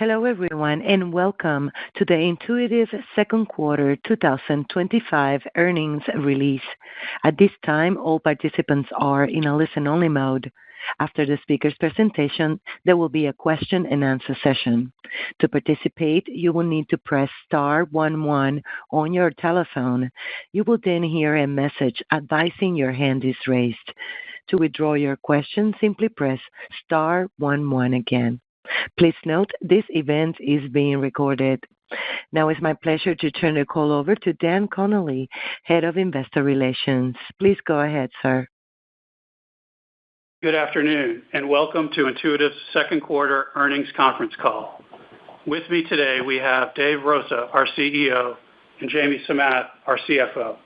Hello, everyone, and welcome to the Intuitive Second Quarter 2025 Earnings Release. At this time, all participants are in a listen-only mode. After the speaker's presentation, there will be a question-and-answer session. To participate, you will need to press star 11 on your telephone. You will then hear a message advising your hand is raised. To withdraw your question, simply press star 11 again. Please note this event is being recorded. Now it's my pleasure to turn the call over to Dan Connolly, Head of Investor Relations. Please go ahead, sir. Good afternoon, and welcome to Intuitive's Second Quarter Earnings Conference Call. With me today, we have Dave Rosa, our CEO, and Jamie Samath, our CFO.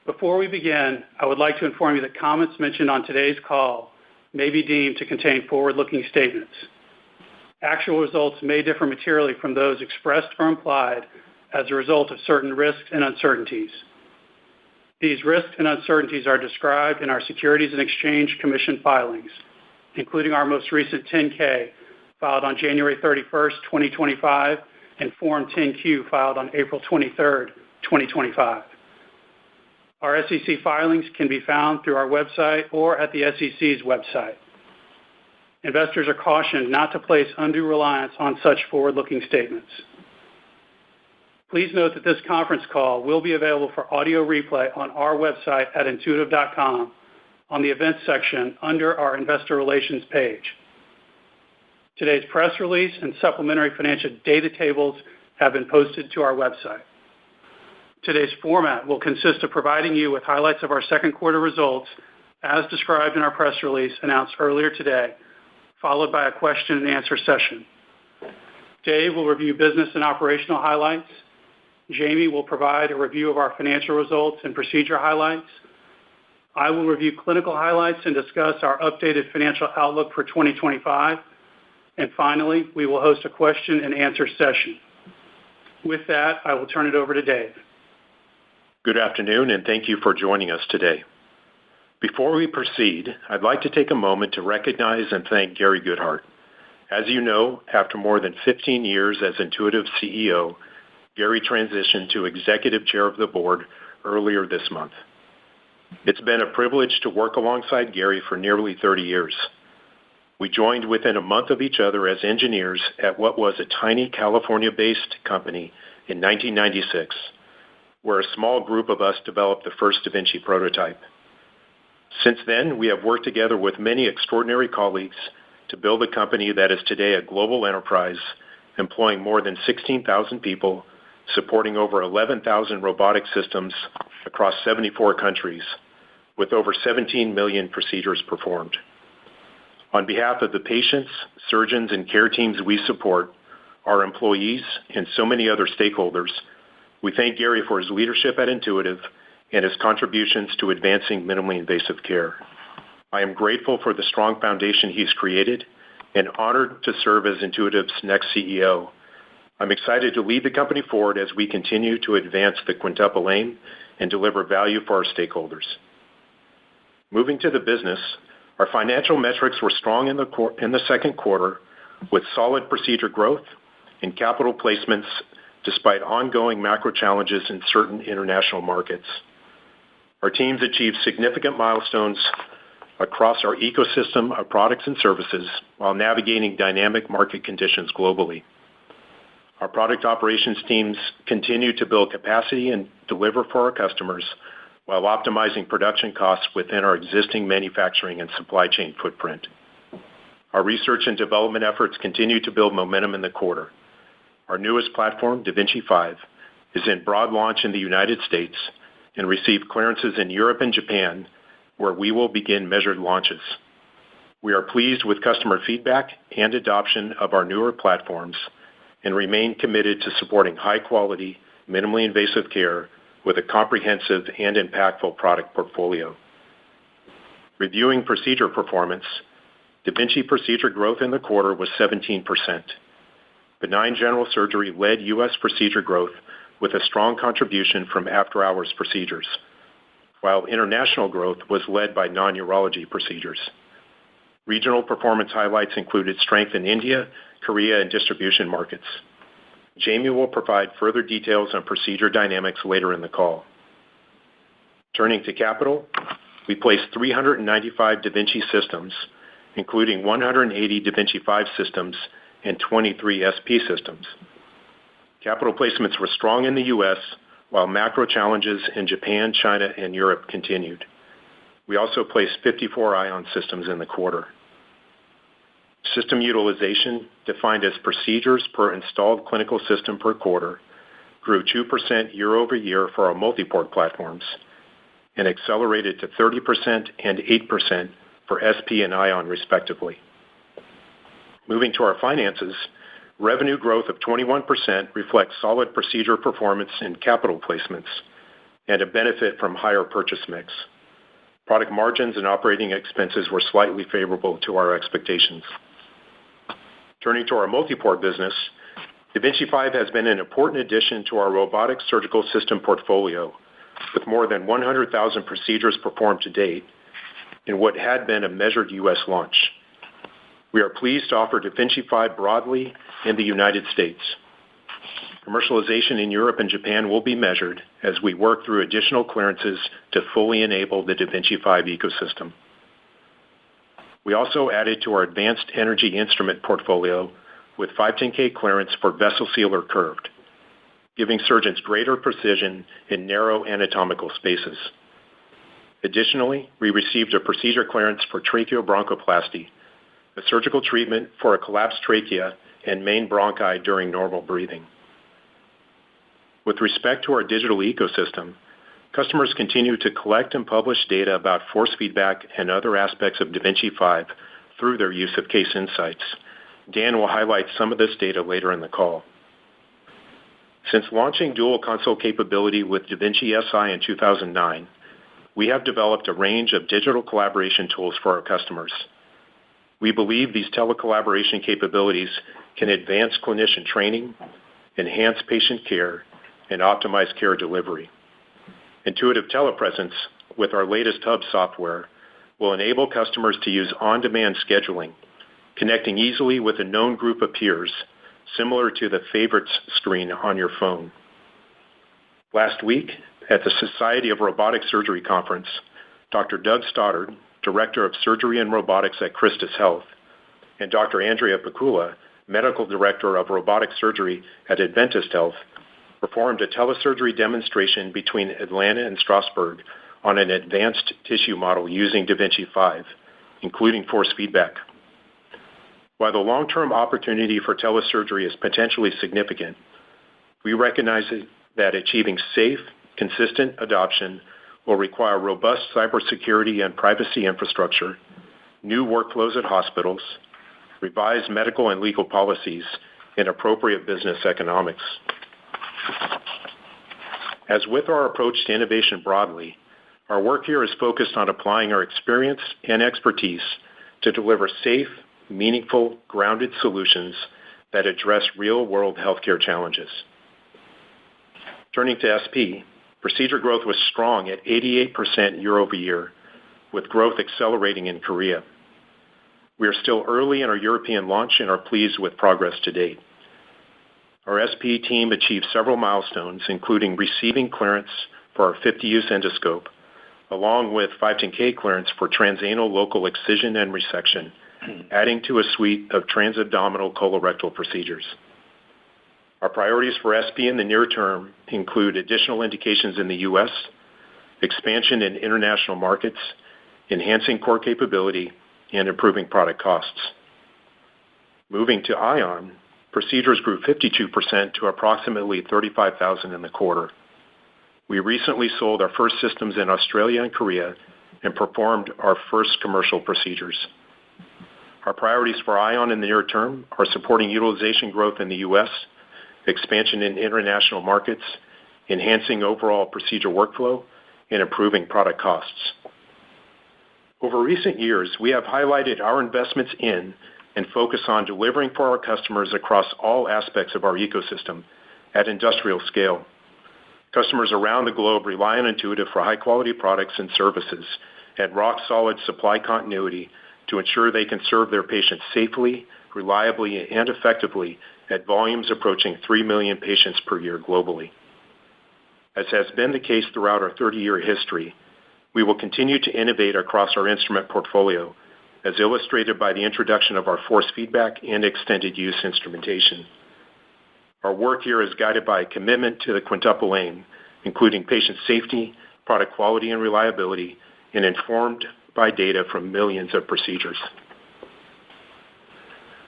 Before we begin, I would like to inform you that comments mentioned on today's call may be deemed to contain forward-looking statements. Actual results may differ materially from those expressed or implied as a result of certain risks and uncertainties. These risks and uncertainties are described in our Securities and Exchange Commission filings, including our most recent 10-K filed on January 31st, 2025, and Form 10-Q filed on April 23rd, 2025. Our SEC filings can be found through our website or at the SEC's website. Investors are cautioned not to place undue reliance on such forward-looking statements. Please note that this conference call will be available for audio replay on our website at intuitive.com on the events section under our Investor Relations page. Today's press release and supplementary financial data tables have been posted to our website. Today's format will consist of providing you with highlights of our second quarter results as described in our press release announced earlier today, followed by a question-and-answer session. Dave will review business and operational highlights. Jamie will provide a review of our financial results and procedure highlights. I will review clinical highlights and discuss our updated financial outlook for 2025. And finally, we will host a question-and-answer session. With that, I will turn it over to Dave. Good afternoon, and thank you for joining us today. Before we proceed, I'd like to take a moment to recognize and thank Gary Goodhart. As you know, after more than 15 years as Intuitive CEO, Gary transitioned to Executive Chair of the Board earlier this month. It's been a privilege to work alongside Gary for nearly 30 years. We joined within a month of each other as engineers at what was a tiny California-based company in 1996, where a small group of us developed the first Da Vinci prototype. Since then, we have worked together with many extraordinary colleagues to build a company that is today a global enterprise, employing more than 16,000 people, supporting over 11,000 robotic systems across 74 countries, with over 17 million procedures performed. On behalf of the patients, surgeons, and care teams we support, our employees, and so many other stakeholders, we thank Gary for his leadership at Intuitive and his contributions to advancing minimally invasive care. I am grateful for the strong foundation he's created and honored to serve as Intuitive's next CEO. I'm excited to lead the company forward as we continue to advance the quintuple aim and deliver value for our stakeholders. Moving to the business, our financial metrics were strong in the second quarter, with solid procedure growth and capital placements despite ongoing macro challenges in certain international markets. Our teams achieved significant milestones across our ecosystem of products and services while navigating dynamic market conditions globally. Our product operations teams continue to build capacity and deliver for our customers while optimizing production costs within our existing manufacturing and supply chain footprint. Our research and development efforts continue to build momentum in the quarter. Our newest platform, Da Vinci 5, is in broad launch in the United States and received clearances in Europe and Japan, where we will begin measured launches. We are pleased with customer feedback and adoption of our newer platforms and remain committed to supporting high-quality, minimally invasive care with a comprehensive and impactful product portfolio. Reviewing procedure performance, Da Vinci procedure growth in the quarter was 17%. Benign general surgery led U.S. procedure growth with a strong contribution from after-hours procedures, while international growth was led by non-urology procedures. Regional performance highlights included strength in India, Korea, and distribution markets. Jamie will provide further details on procedure dynamics later in the call. Turning to capital, we placed 395 da Vinci systems, including 180 da Vinci 5 systems and 23 SP systems. Capital placements were strong in the U.S., while macro challenges in Japan, China, and Europe continued. We also placed 54 Ion systems in the quarter. System utilization, defined as procedures per installed clinical system per quarter, grew 2% year-over-year for our multi-port platforms and accelerated to 30% and 8% for SP and Ion, respectively. Moving to our finances, revenue growth of 21% reflects solid procedure performance in capital placements and a benefit from higher purchase mix. Product margins and operating expenses were slightly favorable to our expectations. Turning to our multi-port business, da Vinci 5 has been an important addition to our robotic surgical system portfolio, with more than 100,000 procedures performed to date in what had been a measured U.S. launch. We are pleased to offer da Vinci 5 broadly in the United States. Commercialization in Europe and Japan will be measured as we work through additional clearances to fully enable the da Vinci 5 ecosystem. We also added to our advanced energy instrument portfolio with 510(k) clearance for vessel sealer curved, giving surgeons greater precision in narrow anatomical spaces. Additionally, we received a procedure clearance for tracheobronchoplasty, a surgical treatment for a collapsed trachea and main bronchi during normal breathing. With respect to our digital ecosystem, customers continue to collect and publish data about force feedback and other aspects of da Vinci 5 through their use of Case Insights. Dan will highlight some of this data later in the call. Since launching dual console capability with da Vinci Si in 2009, we have developed a range of digital collaboration tools for our customers. We believe these telecollaboration capabilities can advance clinician training, enhance patient care, and optimize care delivery. Intuitive Telepresence, with our latest hub software, will enable customers to use on-demand scheduling, connecting easily with a known group of peers, similar to the favorites screen on your phone. Last week, at the Society of Robotic Surgery Conference, Dr. Doug Stoddard, Director of Surgery and Robotics at Christus Health, and Dr. Andrea Picula, Medical Director of Robotic Surgery at Adventist Health, performed a telesurgery demonstration between Atlanta and Strasbourg on an advanced tissue model using da Vinci 5, including force feedback. While the long-term opportunity for telesurgery is potentially significant, we recognize that achieving safe, consistent adoption will require robust cybersecurity and privacy infrastructure, new workflows at hospitals, revised medical and legal policies, and appropriate business economics. As with our approach to innovation broadly, our work here is focused on applying our experience and expertise to deliver safe, meaningful, grounded solutions that address real-world healthcare challenges. Turning to SP, procedure growth was strong at 88% year-over-year, with growth accelerating in Korea. We are still early in our European launch and are pleased with progress to date. Our SP team achieved several milestones, including receiving clearance for our 50-use endoscope, along with 510(k) clearance for transanal local excision and resection, adding to a suite of transabdominal colorectal procedures. Our priorities for SP in the near term include additional indications in the U.S., expansion in international markets, enhancing core capability, and improving product costs. Moving to Ion, procedures grew 52% to approximately 35,000 in the quarter. We recently sold our first systems in Australia and Korea and performed our first commercial procedures. Our priorities for Ion in the near term are supporting utilization growth in the U.S., expansion in international markets, enhancing overall procedure workflow, and improving product costs. Over recent years, we have highlighted our investments in and focus on delivering for our customers across all aspects of our ecosystem at industrial scale. Customers around the globe rely on Intuitive for high-quality products and services and rock-solid supply continuity to ensure they can serve their patients safely, reliably, and effectively at volumes approaching 3 million patients per year globally. As has been the case throughout our 30-year history, we will continue to innovate across our instrument portfolio, as illustrated by the introduction of our force feedback and extended use instrumentation. Our work here is guided by a commitment to the quintuple aim, including patient safety, product quality and reliability, and informed by data from millions of procedures.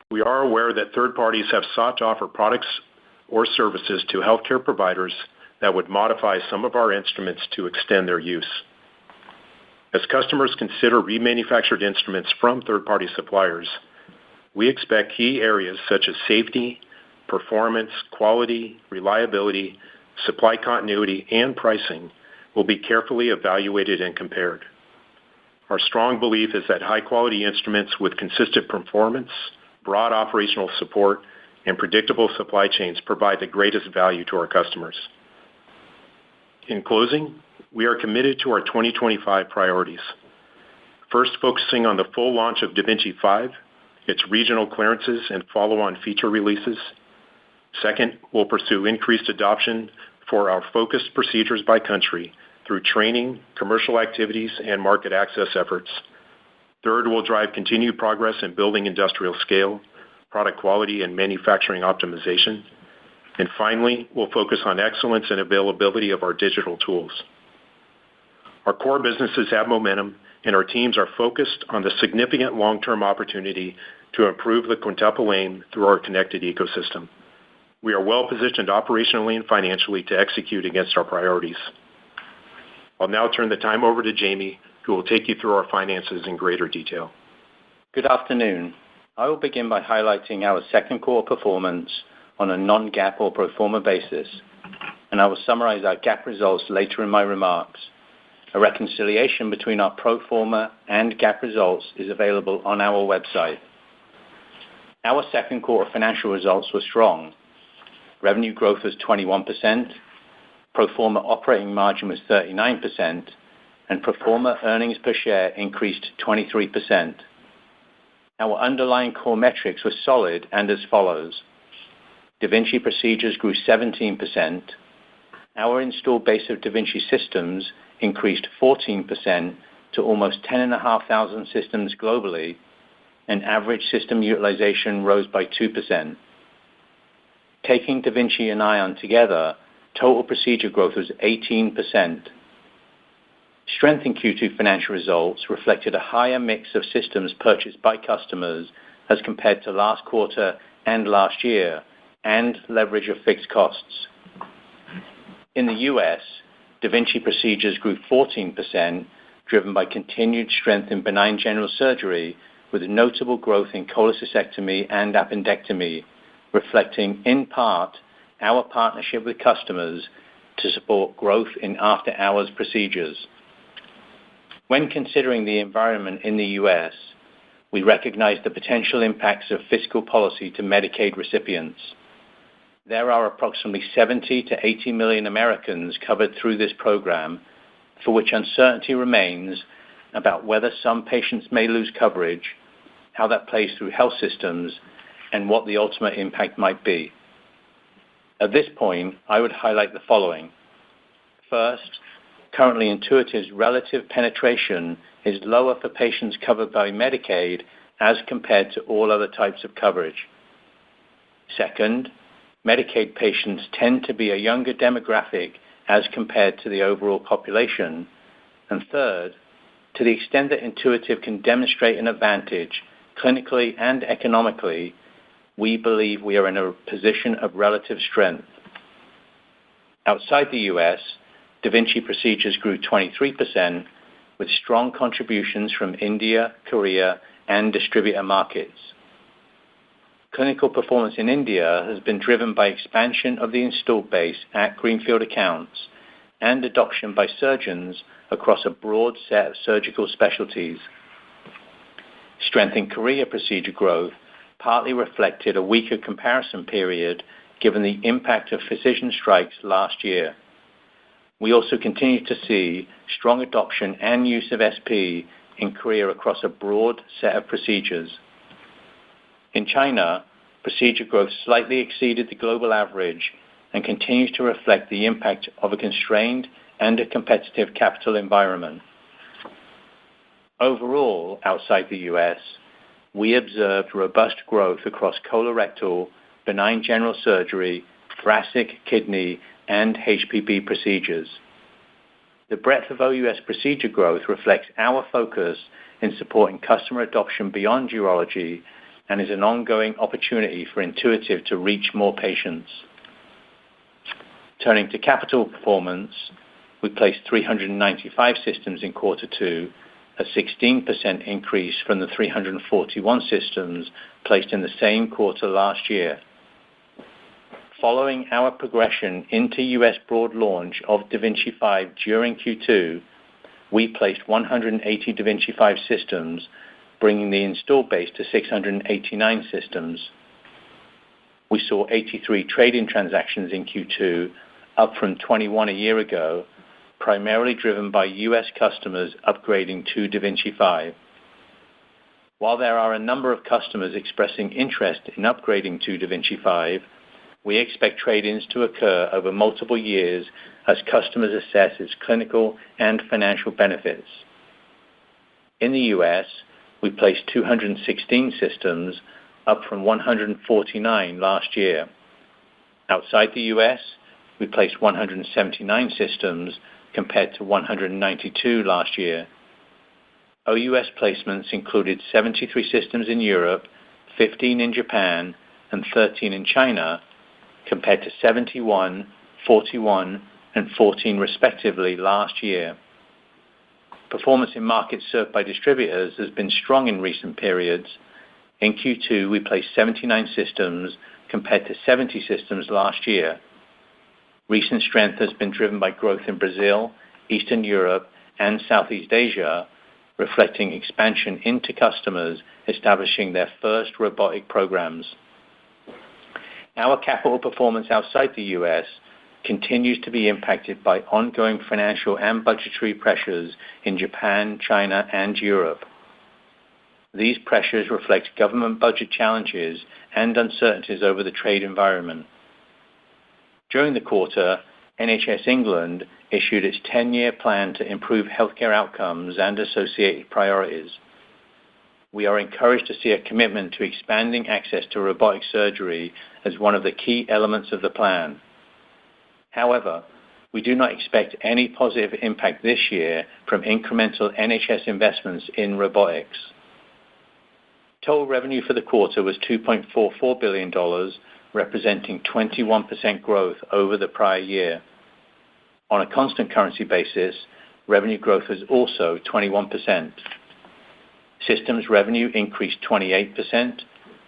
We are aware that third parties have sought to offer products or services to healthcare providers that would modify some of our instruments to extend their use. As customers consider remanufactured instruments from third-party suppliers, we expect key areas such as safety, performance, quality, reliability, supply continuity, and pricing will be carefully evaluated and compared. Our strong belief is that high-quality instruments with consistent performance, broad operational support, and predictable supply chains provide the greatest value to our customers. In closing, we are committed to our 2025 priorities. First, focusing on the full launch of da Vinci 5, its regional clearances and follow-on feature releases. Second, we'll pursue increased adoption for our focused procedures by country through training, commercial activities, and market access efforts. Third, we'll drive continued progress in building industrial scale, product quality, and manufacturing optimization. And finally, we'll focus on excellence and availability of our digital tools. Our core businesses have momentum, and our teams are focused on the significant long-term opportunity to improve the quintuple aim through our connected ecosystem. We are well-positioned operationally and financially to execute against our priorities. I'll now turn the time over to Jamie, who will take you through our finances in greater detail. Good afternoon. I will begin by highlighting our second quarter performance on a non-GAAP or pro forma basis, and I will summarize our GAAP results later in my remarks. A reconciliation between our pro forma and GAAP results is available on our website. Our second quarter financial results were strong. Revenue growth was 21%, pro forma operating margin was 39%, and pro forma earnings per share increased 23%. Our underlying core metrics were solid and as follows. Da Vinci procedures grew 17%. Our installed base of Da Vinci systems increased 14% to almost 10,500 systems globally, and average system utilization rose by 2%. Taking Da Vinci and Ion together, total procedure growth was 18%. Strength in Q2 financial results reflected a higher mix of systems purchased by customers as compared to last quarter and last year, and leverage of fixed costs. In the U.S., Da Vinci procedures grew 14%, driven by continued strength in benign general surgery, with notable growth in cholecystectomy and appendectomy, reflecting in part our partnership with customers to support growth in after-hours procedures. When considering the environment in the U.S., we recognize the potential impacts of fiscal policy to Medicaid recipients. There are approximately 70 to 80 million Americans covered through this program, for which uncertainty remains about whether some patients may lose coverage, how that plays through health systems, and what the ultimate impact might be. At this point, I would highlight the following. First, currently Intuitive's relative penetration is lower for patients covered by Medicaid as compared to all other types of coverage. Second, Medicaid patients tend to be a younger demographic as compared to the overall population. And third, to the extent that Intuitive can demonstrate an advantage clinically and economically, we believe we are in a position of relative strength. Outside the U.S., Da Vinci procedures grew 23%, with strong contributions from India, Korea, and distributor markets. Clinical performance in India has been driven by expansion of the installed base at greenfield accounts and adoption by surgeons across a broad set of surgical specialties. Strength in Korea procedure growth partly reflected a weaker comparison period given the impact of physician strikes last year. We also continue to see strong adoption and use of SP in Korea across a broad set of procedures. In China, procedure growth slightly exceeded the global average and continues to reflect the impact of a constrained and a competitive capital environment. Overall, outside the U.S., we observed robust growth across colorectal, benign general surgery, thoracic, kidney, and HPB procedures. The breadth of OUS procedure growth reflects our focus in supporting customer adoption beyond urology and is an ongoing opportunity for Intuitive to reach more patients. Turning to capital performance, we placed 395 systems in quarter two, a 16% increase from the 341 systems placed in the same quarter last year. Following our progression into U.S. broad launch of da Vinci 5 during Q2, we placed 180 da Vinci 5 systems, bringing the installed base to 689 systems. We saw 83 trade-in transactions in Q2, up from 21 a year ago, primarily driven by U.S. customers upgrading to da Vinci 5. While there are a number of customers expressing interest in upgrading to da Vinci 5, we expect trade-ins to occur over multiple years as customers assess its clinical and financial benefits. In the U.S., we placed 216 systems, up from 149 last year. Outside the U.S., we placed 179 systems compared to 192 last year. OUS placements included 73 systems in Europe, 15 in Japan, and 13 in China, compared to 71, 41, and 14 respectively last year. Performance in markets served by distributors has been strong in recent periods. In Q2, we placed 79 systems compared to 70 systems last year. Recent strength has been driven by growth in Brazil, Eastern Europe, and Southeast Asia, reflecting expansion into customers establishing their first robotic programs. Our capital performance outside the U.S. continues to be impacted by ongoing financial and budgetary pressures in Japan, China, and Europe. These pressures reflect government budget challenges and uncertainties over the trade environment. During the quarter, NHS England issued its 10-year plan to improve healthcare outcomes and associated priorities. We are encouraged to see a commitment to expanding access to robotic surgery as one of the key elements of the plan. However, we do not expect any positive impact this year from incremental NHS investments in robotics. Total revenue for the quarter was $2.44 billion, representing 21% growth over the prior year. On a constant currency basis, revenue growth was also 21%. Systems revenue increased 28%,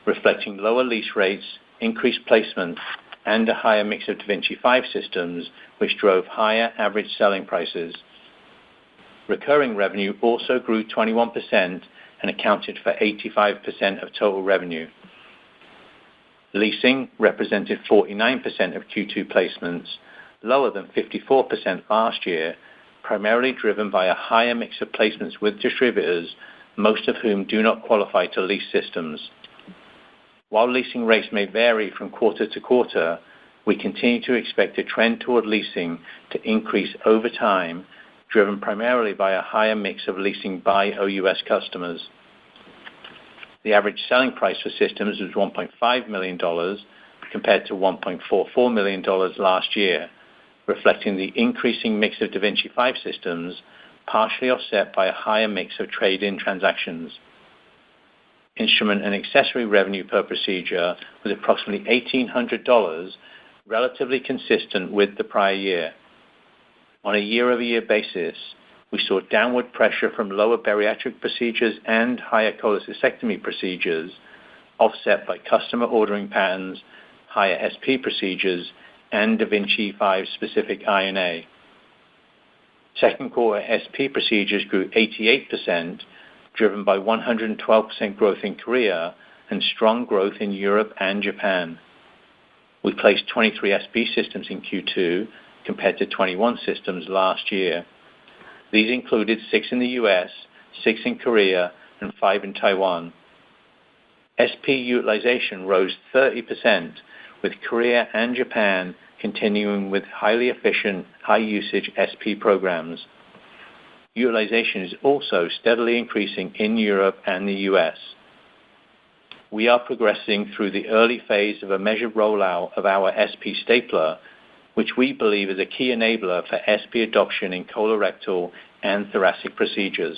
reflecting lower lease rates, increased placement, and a higher mix of da Vinci 5 systems, which drove higher average selling prices. Recurring revenue also grew 21% and accounted for 85% of total revenue. Leasing represented 49% of Q2 placements, lower than 54% last year, primarily driven by a higher mix of placements with distributors, most of whom do not qualify to lease systems. While leasing rates may vary from quarter to quarter, we continue to expect a trend toward leasing to increase over time, driven primarily by a higher mix of leasing by OUS customers. The average selling price for systems was $1.5 million compared to $1.44 million last year, reflecting the increasing mix of da Vinci 5 systems, partially offset by a higher mix of trade-in transactions. Instrument and accessory revenue per procedure was approximately $1,800, relatively consistent with the prior year. On a year-over-year basis, we saw downward pressure from lower bariatric procedures and higher cholecystectomy procedures, offset by customer ordering patterns, higher SP procedures, and da Vinci 5 specific INA. Second quarter SP procedures grew 88%, driven by 112% growth in Korea and strong growth in Europe and Japan. We placed 23 SP systems in Q2 compared to 21 systems last year. These included 6 in the US, 6 in Korea, and 5 in Taiwan. SP utilization rose 30%, with Korea and Japan continuing with highly efficient, high-usage SP programs. Utilization is also steadily increasing in Europe and the US. We are progressing through the early phase of a measured rollout of our SP stapler, which we believe is a key enabler for SP adoption in colorectal and thoracic procedures.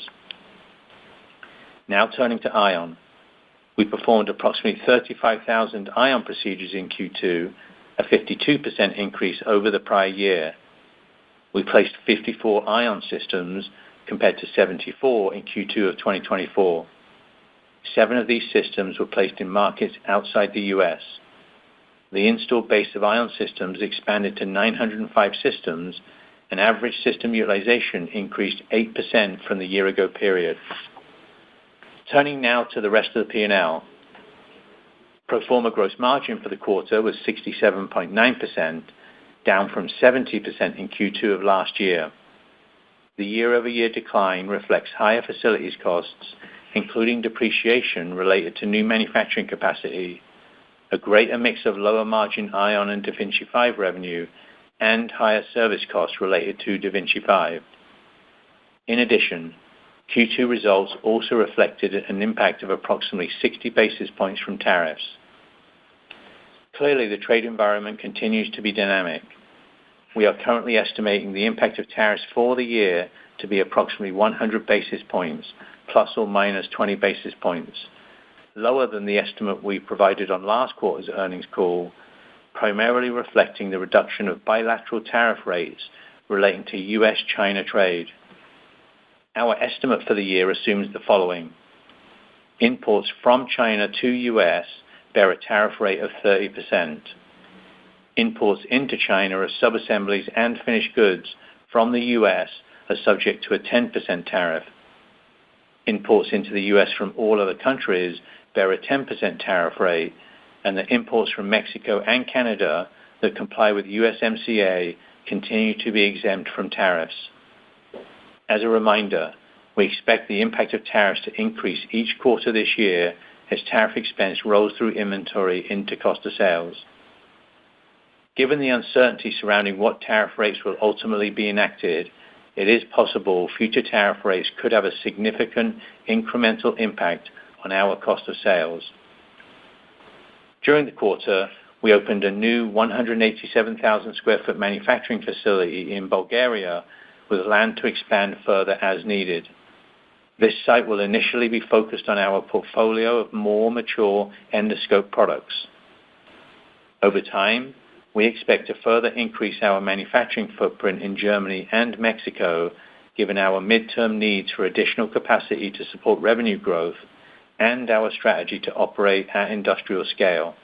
Now turning to Ion. We performed approximately 35,000 Ion procedures in Q2, a 52% increase over the prior year. We placed 54 Ion systems compared to 74 in Q2 of 2024. 7 of these systems were placed in markets outside the US. The installed base of Ion systems expanded to 905 systems, and average system utilization increased 8% from the year-ago period. Turning now to the rest of the P&L. Pro forma gross margin for the quarter was 67.9%, down from 70% in Q2 of last year. The year-over-year decline reflects higher facilities costs, including depreciation related to new manufacturing capacity, a greater mix of lower-margin Ion and da Vinci 5 revenue, and higher service costs related to da Vinci 5. In addition, Q2 results also reflected an impact of approximately 60 basis points from tariffs. Clearly, the trade environment continues to be dynamic. We are currently estimating the impact of tariffs for the year to be approximately 100 basis points, plus or minus 20 basis points, lower than the estimate we provided on last quarter's earnings call, primarily reflecting the reduction of bilateral tariff rates relating to US-China trade. Our estimate for the year assumes the following. Imports from China to US bear a tariff rate of 30%. Imports into China of subassemblies and finished goods from the US are subject to a 10% tariff. Imports into the US from all other countries bear a 10% tariff rate, and the imports from Mexico and Canada that comply with USMCA continue to be exempt from tariffs. As a reminder, we expect the impact of tariffs to increase each quarter this year as tariff expense rolls through inventory into cost of sales. Given the uncertainty surrounding what tariff rates will ultimately be enacted, it is possible future tariff rates could have a significant incremental impact on our cost of sales. During the quarter, we opened a new 187,000 square foot manufacturing facility in Bulgaria with land to expand further as needed. This site will initially be focused on our portfolio of more mature endoscope products. Over time, we expect to further increase our manufacturing footprint in Germany and Mexico, given our midterm needs for additional capacity to support revenue growth and our strategy to operate at industrial scale.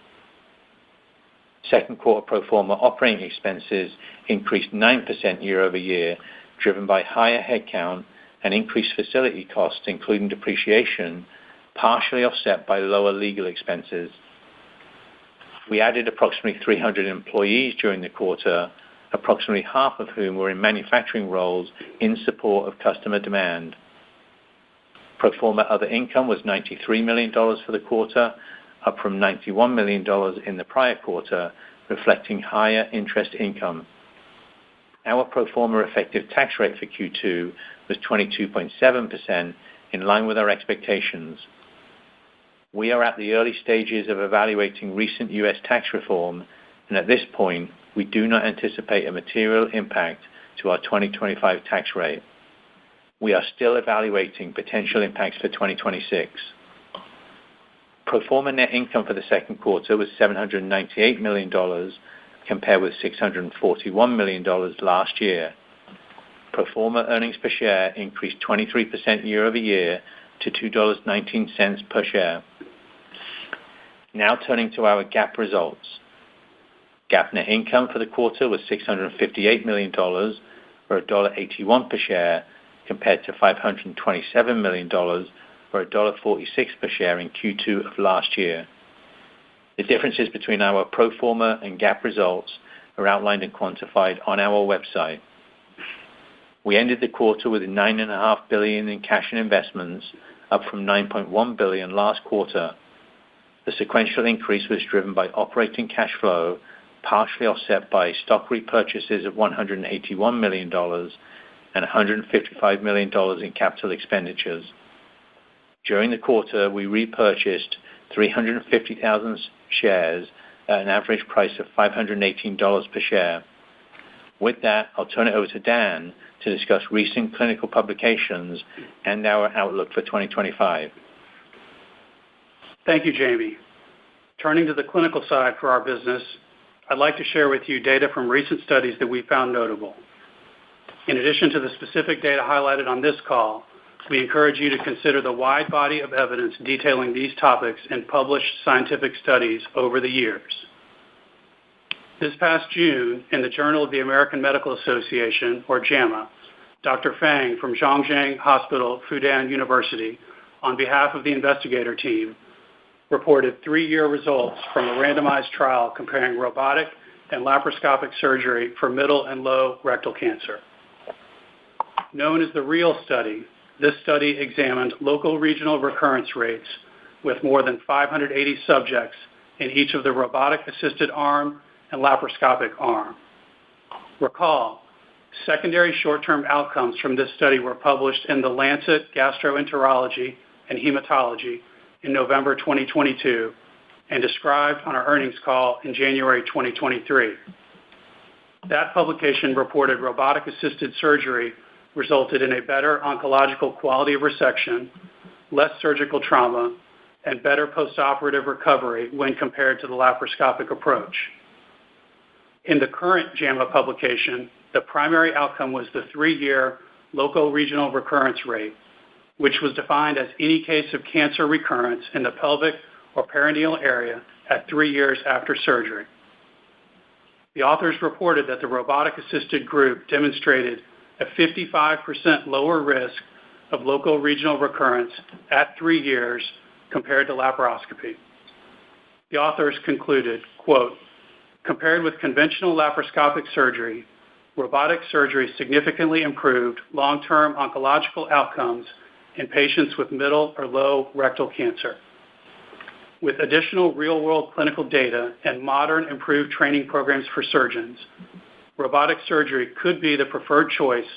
Second quarter pro forma operating expenses increased 9% year-over-year, driven by higher headcount and increased facility costs, including depreciation, partially offset by lower legal expenses. We added approximately 300 employees during the quarter, approximately half of whom were in manufacturing roles in support of customer demand. Pro forma other income was $93 million for the quarter, up from $91 million in the prior quarter, reflecting higher interest income. Our pro forma effective tax rate for Q2 was 22.7%, in line with our expectations. We are at the early stages of evaluating recent U.S. tax reform, and at this point, we do not anticipate a material impact to our 2025 tax rate. We are still evaluating potential impacts for 2026. Pro forma net income for the second quarter was $798 million, compared with $641 million last year. Pro forma earnings per share increased 23% year-over-year to $2.19 per share. Now turning to our GAAP results. GAAP net income for the quarter was $658 million, or $1.81 per share, compared to $527 million, or $1.46 per share in Q2 of last year. The differences between our pro forma and GAAP results are outlined and quantified on our website. We ended the quarter with $9.5 billion in cash and investments, up from $9.1 billion last quarter. The sequential increase was driven by operating cash flow, partially offset by stock repurchases of $181 million and $155 million in capital expenditures. During the quarter, we repurchased 350,000 shares at an average price of $518 per share. With that, I'll turn it over to Dan to discuss recent clinical publications and our outlook for 2025. Thank you, Jamie. Turning to the clinical side for our business, I'd like to share with you data from recent studies that we found notable. In addition to the specific data highlighted on this call, we encourage you to consider the wide body of evidence detailing these topics in published scientific studies over the years. This past June, in the Journal of the American Medical Association, or JAMA, Dr. Fang from Zhongjiang Hospital, Fudan University, on behalf of the investigator team, reported 3-year results from a randomized trial comparing robotic and laparoscopic surgery for middle and low rectal cancer. Known as the REAL study, this study examined local regional recurrence rates with more than 580 subjects in each of the robotic-assisted arm and laparoscopic arm. Recall, secondary short-term outcomes from this study were published in The Lancet Gastroenterology and Hematology in November 2022 and described on our earnings call in January 2023. That publication reported robotic-assisted surgery resulted in a better oncological quality of resection, less surgical trauma, and better postoperative recovery when compared to the laparoscopic approach. In the current JAMA publication, the primary outcome was the 3-year local regional recurrence rate, which was defined as any case of cancer recurrence in the pelvic or perineal area at 3 years after surgery. The authors reported that the robotic-assisted group demonstrated a 55% lower risk of local regional recurrence at 3 years compared to laparoscopy. The authors concluded, quote, "Compared with conventional laparoscopic surgery, robotic surgery significantly improved long-term oncological outcomes in patients with middle or low rectal cancer. With additional real-world clinical data and modern improved training programs for surgeons, robotic surgery could be the preferred choice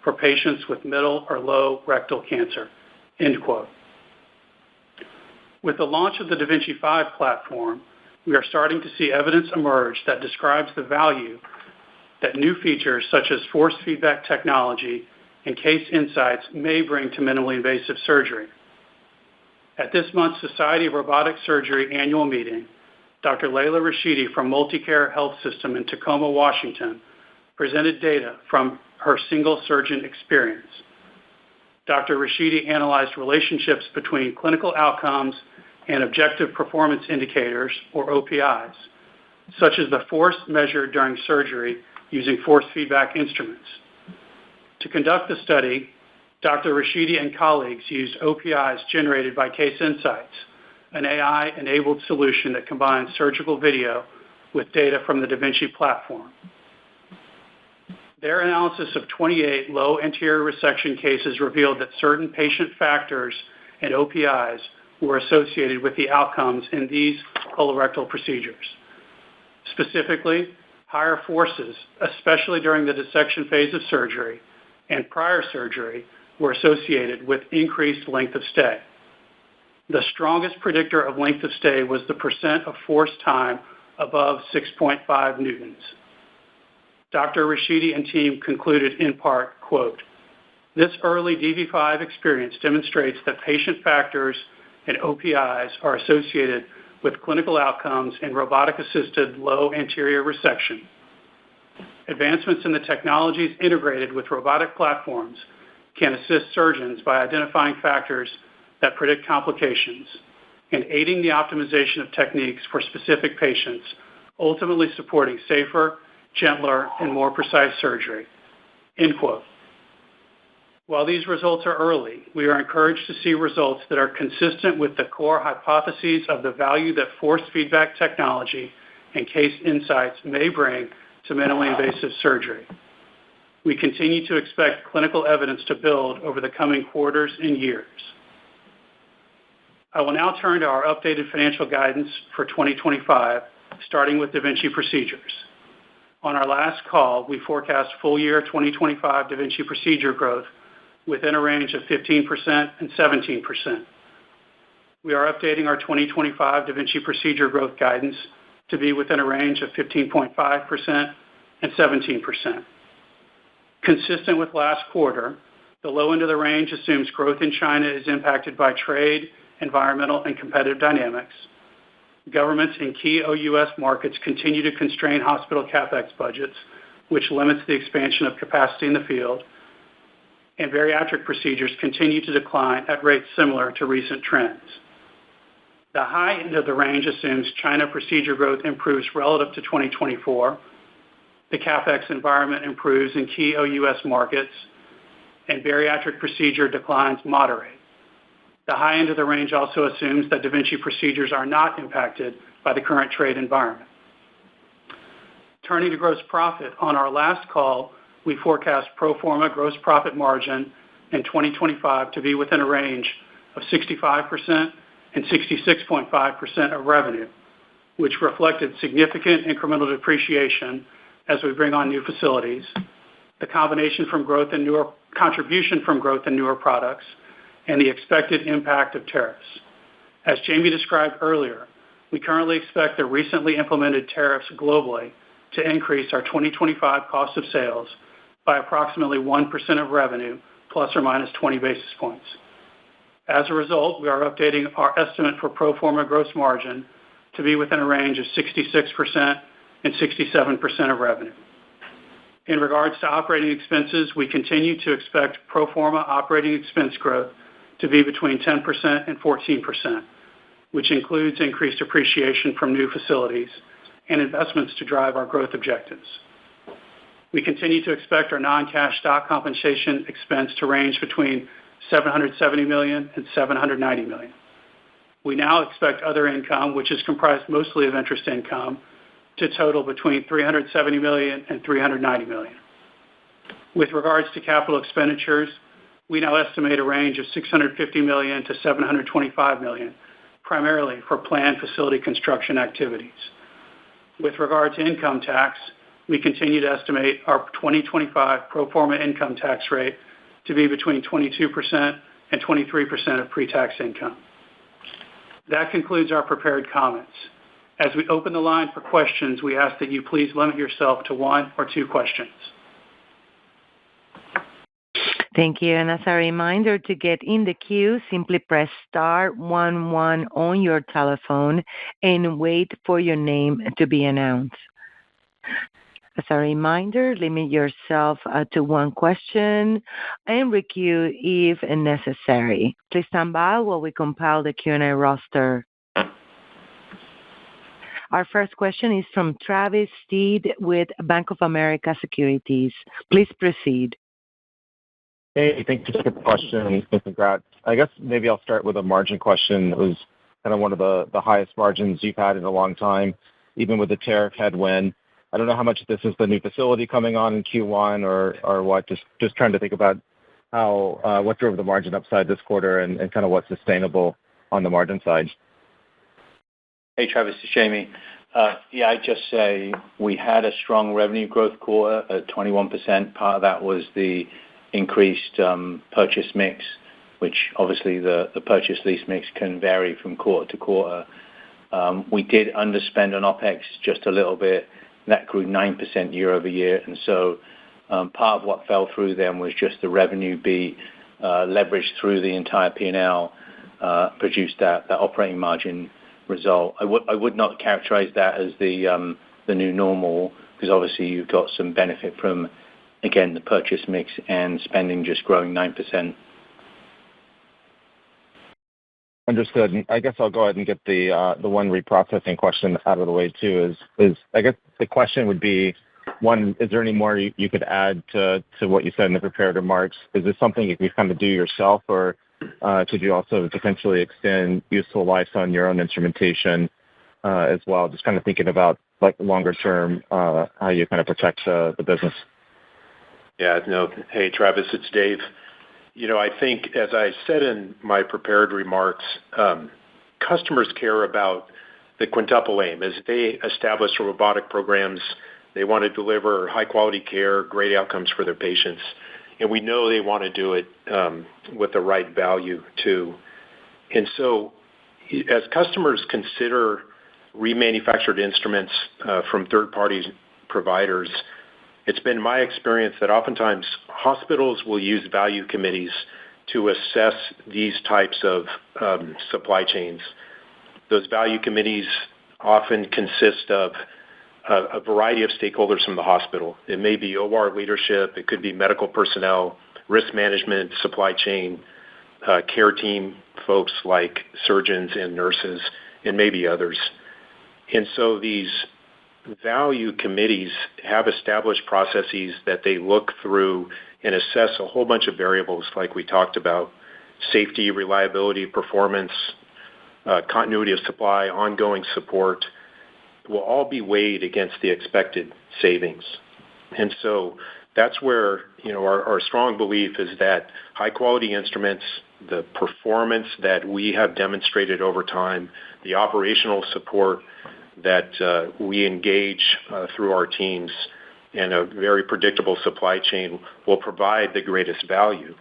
for patients with middle or low rectal cancer," end quote. With the launch of the da Vinci 5 platform, we are starting to see evidence emerge that describes the value that new features such as force feedback technology and case insights may bring to minimally invasive surgery. At this month's Society of Robotic Surgery annual meeting, Dr. Layla Rashidi from Multicare Health System in Tacoma, Washington, presented data from her single surgeon experience. Dr. Rashidi analyzed relationships between clinical outcomes and objective performance indicators, or OPIs, such as the force measured during surgery using force feedback instruments. To conduct the study, Dr. Rashidi and colleagues used OPIs generated by Case Insights, an AI-enabled solution that combines surgical video with data from the da Vinci platform. Their analysis of 28 low anterior resection cases revealed that certain patient factors and OPIs were associated with the outcomes in these colorectal procedures. Specifically, higher forces, especially during the dissection phase of surgery and prior surgery, were associated with increased length of stay. The strongest predictor of length of stay was the percent of force time above 6.5 newtons. Dr. Rashidi and team concluded in part, quote, "This early DV5 experience demonstrates that patient factors and OPIs are associated with clinical outcomes in robotic-assisted low anterior resection. Advancements in the technologies integrated with robotic platforms can assist surgeons by identifying factors that predict complications and aiding the optimization of techniques for specific patients, ultimately supporting safer, gentler, and more precise surgery," end quote. While these results are early, we are encouraged to see results that are consistent with the core hypotheses of the value that force feedback technology and Case Insights may bring to minimally invasive surgery. we continue to expect clinical evidence to build over the coming quarters and years. I will now turn to our updated financial guidance for 2025, starting with da Vinci procedures. On our last call, we forecast full year 2025 da Vinci procedure growth within a range of 15% and 17%. We are updating our 2025 da Vinci procedure growth guidance to be within a range of 15.5% and 17%. Consistent with last quarter, the low end of the range assumes growth in China is impacted by trade, environmental, and competitive dynamics. Governments in key OUS markets continue to constrain hospital CapEx budgets, which limits the expansion of capacity in the field, and bariatric procedures continue to decline at rates similar to recent trends. The high end of the range assumes China procedure growth improves relative to 2024, the CapEx environment improves in key OUS markets, and bariatric procedure declines moderate. The high end of the range also assumes that da Vinci procedures are not impacted by the current trade environment. Turning to gross profit, on our last call, we forecast pro forma gross profit margin in 2025 to be within a range of 65% and 66.5% of revenue, which reflected significant incremental depreciation as we bring on new facilities, the contribution from growth in newer products, and the expected impact of tariffs. As Jamie described earlier, we currently expect the recently implemented tariffs globally to increase our 2025 cost of sales by approximately 1% of revenue, plus or minus 20 basis points. As a result, we are updating our estimate for pro forma gross margin to be within a range of 66% and 67% of revenue. In regards to operating expenses, we continue to expect pro forma operating expense growth to be between 10% and 14%, which includes increased depreciation from new facilities and investments to drive our growth objectives. We continue to expect our non-cash stock compensation expense to range between $770 million and $790 million. We now expect other income, which is comprised mostly of interest income, to total between $370 million and $390 million. With regards to capital expenditures, we now estimate a range of $650 million to $725 million, primarily for planned facility construction activities. With regard to income tax, we continue to estimate our 2025 pro forma income tax rate to be between 22% and 23% of pre-tax income. That concludes our prepared comments. As we open the line for questions, we ask that you please limit yourself to one or two questions. Thank you. And as a reminder, to get in the queue, simply press star 11 on your telephone and wait for your name to be announced. As a reminder, limit yourself to one question and requeue if necessary. Please stand by while we compile the Q&A roster. Our first question is from Travis Steed with Bank of America Securities. Please proceed. Hey, thanks for taking the question. Congrats. I guess maybe I'll start with a margin question. It was kind of one of the highest margins you've had in a long time, even with the tariff headwind. I don't know how much of this is the new facility coming on in Q1 or what. Just trying to think about how what drove the margin upside this quarter and kind of what's sustainable on the margin side. Hey, Travis, it's Jamie. I'd just say we had a strong revenue growth quarter at 21%. Part of that was the increased purchase mix, which obviously the purchase lease mix can vary from quarter to quarter. We did underspend on OpEx just a little bit. That grew 9% year over year. And so part of what fell through then was just the revenue beat leveraged through the entire P&L, produced that operating margin result. I would not characterize that as the new normal, because obviously you've got some benefit from, again, the purchase mix and spending just growing 9%. Understood. And I guess I'll go ahead and get the one reprocessing question out of the way too. Is I guess the question would be, one, is there any more you could add to what you said in the prepared remarks? Is this something you can kind of do yourself, or could you also potentially extend useful life on your own instrumentation as well? Just kind of thinking about like longer term, how you kind of protect the business. Yeah, no. Hey, Travis, it's Dave. I think, as I said in my prepared remarks, customers care about the quintuple aim. As they establish robotic programs, they want to deliver high-quality care, great outcomes for their patients, and we know they want to do it with the right value, too. And so as customers consider remanufactured instruments from third-party providers, it's been my experience that oftentimes hospitals will use value committees to assess these types of supply chains. Those value committees often consist of a variety of stakeholders from the hospital. It may be OR leadership, it could be medical personnel, risk management, supply chain, care team folks like surgeons and nurses, and maybe others. And so these value committees have established processes that they look through and assess a whole bunch of variables like we talked about: safety, reliability, performance, continuity of supply, ongoing support, will all be weighed against the expected savings. And so that's where our strong belief is that high-quality instruments, the performance that we have demonstrated over time, the operational support that we engage through our teams, and a very predictable supply chain will provide the greatest value.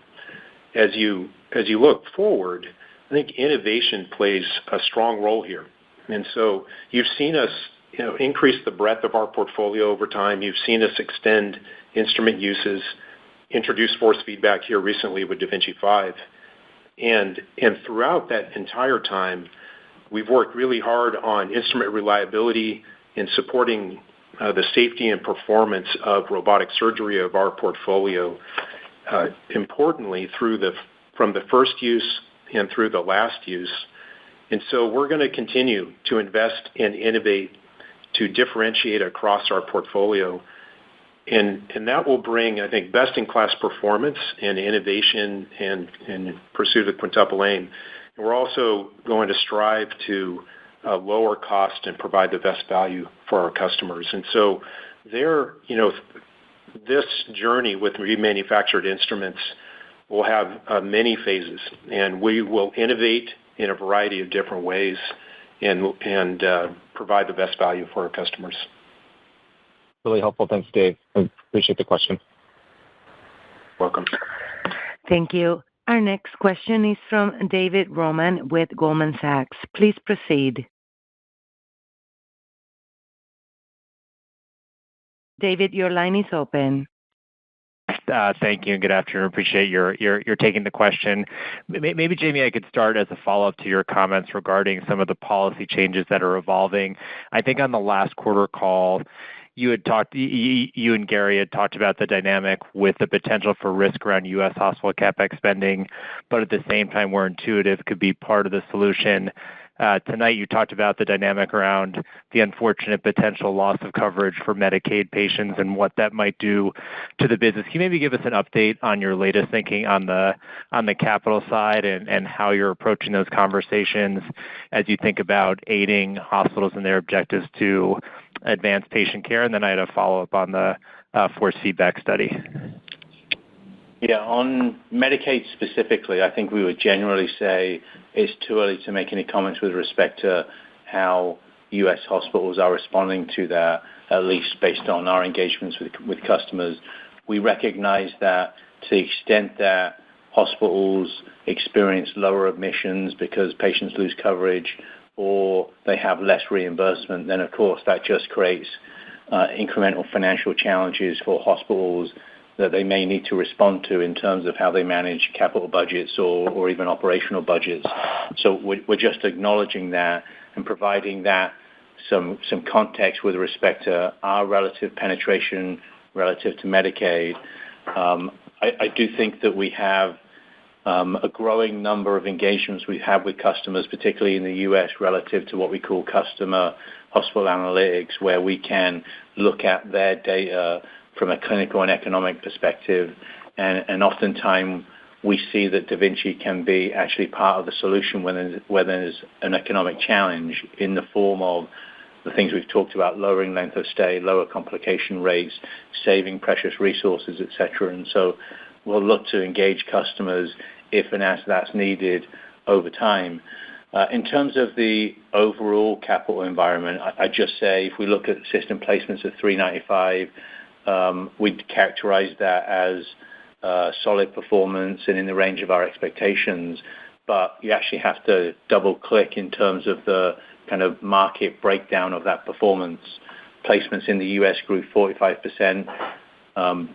As you look forward, I think innovation plays a strong role here. And so you've seen us increase the breadth of our portfolio over time. You've seen us extend instrument uses, introduce force feedback here recently with da Vinci 5. And throughout that entire time, we've worked really hard on instrument reliability and supporting the safety and performance of robotic surgery of our portfolio, importantly, from the first use and through the last use. And so we're going to continue to invest and innovate to differentiate across our portfolio. And that will bring, I think, best-in-class performance and innovation and pursuit of the quintuple aim. And we're also going to strive to lower cost and provide the best value for our customers. And so this journey with remanufactured instruments will have many phases, and we will innovate in a variety of different ways and provide the best value for our customers. Really helpful. Thanks, Dave. I appreciate the question. Welcome. Thank you. Our next question is from David Roman with Goldman Sachs. Please proceed. David, your line is open. Thank you, and good afternoon. Appreciate your taking the question. Maybe, Jamie, I could start as a follow-up to your comments regarding some of the policy changes that are evolving. I think on the last quarter call, you and Gary had talked about the dynamic with the potential for risk around U.S. hospital CapEx spending, but at the same time, where Intuitive could be part of the solution. Tonight, you talked about the dynamic around the unfortunate potential loss of coverage for Medicaid patients and what that might do to the business. Can you maybe give us an update on your latest thinking on the capital side and how you're approaching those conversations as you think about aiding hospitals in their objectives to advance patient care? And then I had a follow-up on the force feedback study. Yeah, on Medicaid specifically, I think we would generally say it's too early to make any comments with respect to how U.S. hospitals are responding to that, at least based on our engagements with customers. We recognize that to the extent that hospitals experience lower admissions because patients lose coverage or they have less reimbursement, then of course that just creates incremental financial challenges for hospitals that they may need to respond to in terms of how they manage capital budgets or even operational budgets. So we're just acknowledging that and providing that some context with respect to our relative penetration relative to Medicaid. I do think that we have a growing number of engagements we have with customers, particularly in the U.S., relative to what we call customer hospital analytics, where we can look at their data from a clinical and economic perspective. And oftentimes we see that da Vinci can be actually part of the solution when there's an economic challenge in the form of the things we've talked about, lowering length of stay, lower complication rates, saving precious resources, et cetera. And so we'll look to engage customers if and as that's needed over time. In terms of the overall capital environment, I just say if we look at system placements of 395, we'd characterize that as solid performance and in the range of our expectations. But you actually have to double click in terms of the kind of market breakdown of that performance. Placements in the US grew 45%,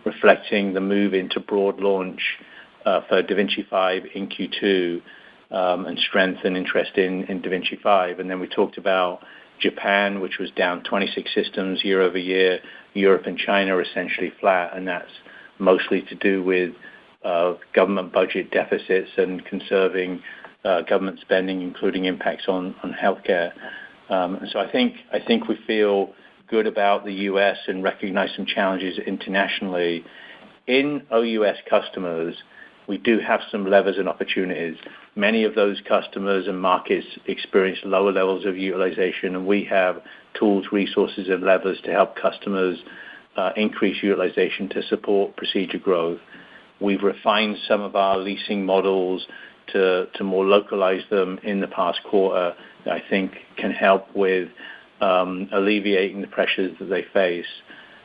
reflecting the move into broad launch for da Vinci 5 in Q2 and strength and interest in da Vinci 5. And then we talked about Japan, which was down 26 systems year over year. Europe and China are essentially flat, and that's mostly to do with government budget deficits and conserving government spending, including impacts on healthcare. And so I think we feel good about the U.S. and recognize some challenges internationally. In OUS customers, we do have some levers and opportunities. Many of those customers and markets experience lower levels of utilization, and we have tools, resources, and levers to help customers increase utilization to support procedure growth. We've refined some of our leasing models to more localize them in the past quarter that I think can help with alleviating the pressures that they face.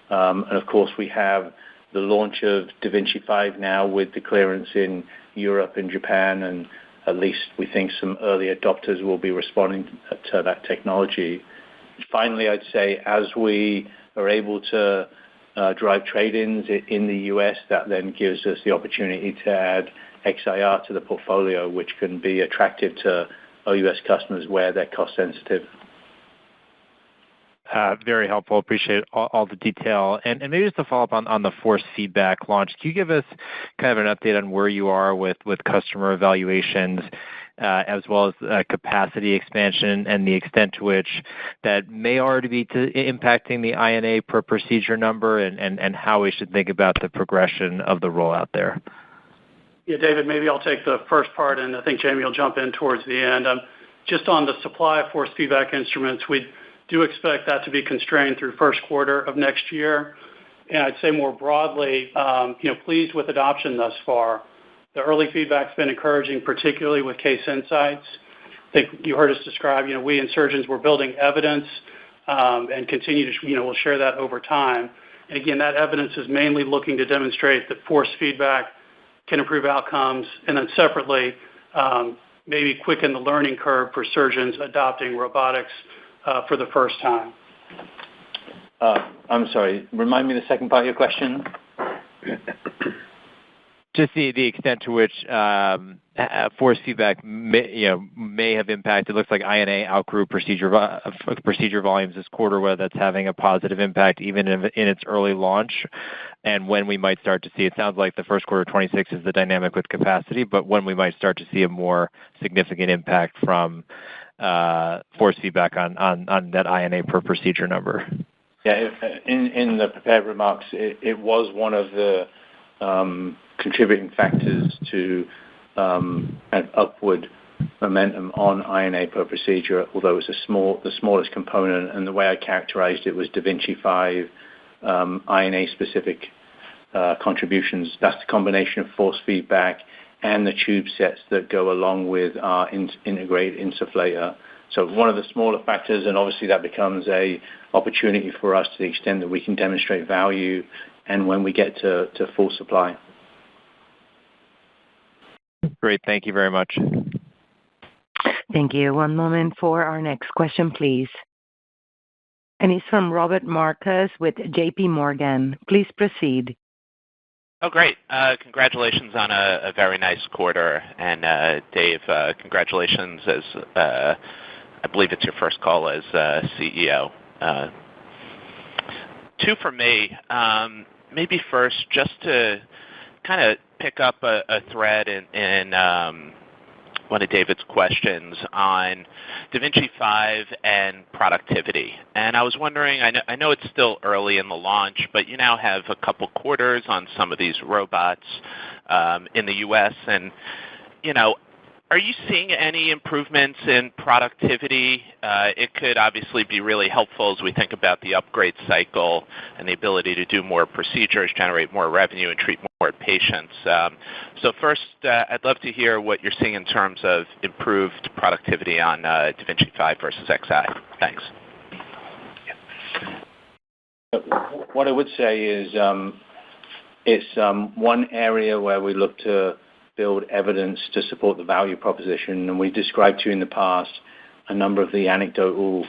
And of course, we have the launch of da Vinci 5 now with the clearance in Europe and Japan, and at least we think some early adopters will be responding to that technology. Finally, I'd say as we are able to drive trade-ins in the U.S., that then gives us the opportunity to add XIR to the portfolio, which can be attractive to OUS customers where they're cost sensitive. Very helpful. Appreciate all the detail. And maybe just to follow up on the force feedback launch, can you give us kind of an update on where you are with customer evaluations, as well as capacity expansion and the extent to which that may already be impacting the INA per procedure number, and how we should think about the progression of the rollout there? Yeah, David, maybe I'll take the first part, and I think Jamie will jump in towards the end. Just on the supply of force feedback instruments, we do expect that to be constrained through first quarter of next year. And I'd say more broadly, pleased with adoption thus far. The early feedback's been encouraging, particularly with case insights. I think you heard us describe, we and surgeons were building evidence and continue to, we'll share that over time. And again, that evidence is mainly looking to demonstrate that force feedback can improve outcomes, and then separately, maybe quicken the learning curve for surgeons adopting robotics for the first time. I'm sorry, remind me the second part of your question. Just the extent to which force feedback may have impacted. It looks like INA outgrew procedure volumes this quarter, whether that's having a positive impact even in its early launch, and when we might start to see. It sounds like the first quarter of 26 is the dynamic with capacity, but when we might start to see a more significant impact from force feedback on that INA per procedure number. Yeah, in the prepared remarks, it was one of the contributing factors to an upward momentum on INA per procedure, although it's the smallest component. And the way I characterized it was da Vinci 5 INA specific contributions. That's the combination of force feedback and the tube sets that go along with our integrated insufflator. So one of the smaller factors, and obviously that becomes a opportunity for us to the extent that we can demonstrate value and when we get to full supply. Great. Thank you very much. Thank you. One moment for our next question, please. And it's from Robert Marcus with J.P. Morgan. Please proceed. Oh, great. Congratulations on a very nice quarter. And Dave, congratulations as I believe it's your first call as CEO. Two for me. Maybe first, just to kind of pick up a thread in one of David's questions on da Vinci 5 and productivity. And I was wondering, I know it's still early in the launch, but you now have a couple quarters on some of these robots in the U.S. And, Are you seeing any improvements in productivity? It could obviously be really helpful as we think about the upgrade cycle and the ability to do more procedures, generate more revenue, and treat more patients. So first, I'd love to hear what you're seeing in terms of improved productivity on da Vinci 5 versus Xi. Thanks. What I would say is it's one area where we look to build evidence to support the value proposition, and we described to you in the past a number of the anecdotal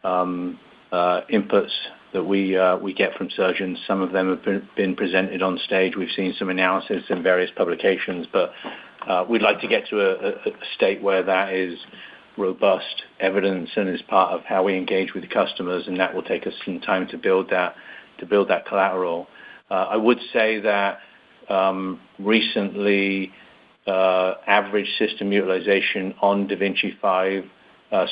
inputs that we get from surgeons. Some of them have been presented on stage. We've seen some analysis in various publications, but we'd like to get to a state where that is robust evidence and is part of how we engage with the customers, and that will take us some time to build that collateral. I would say that recently average system utilization on da Vinci 5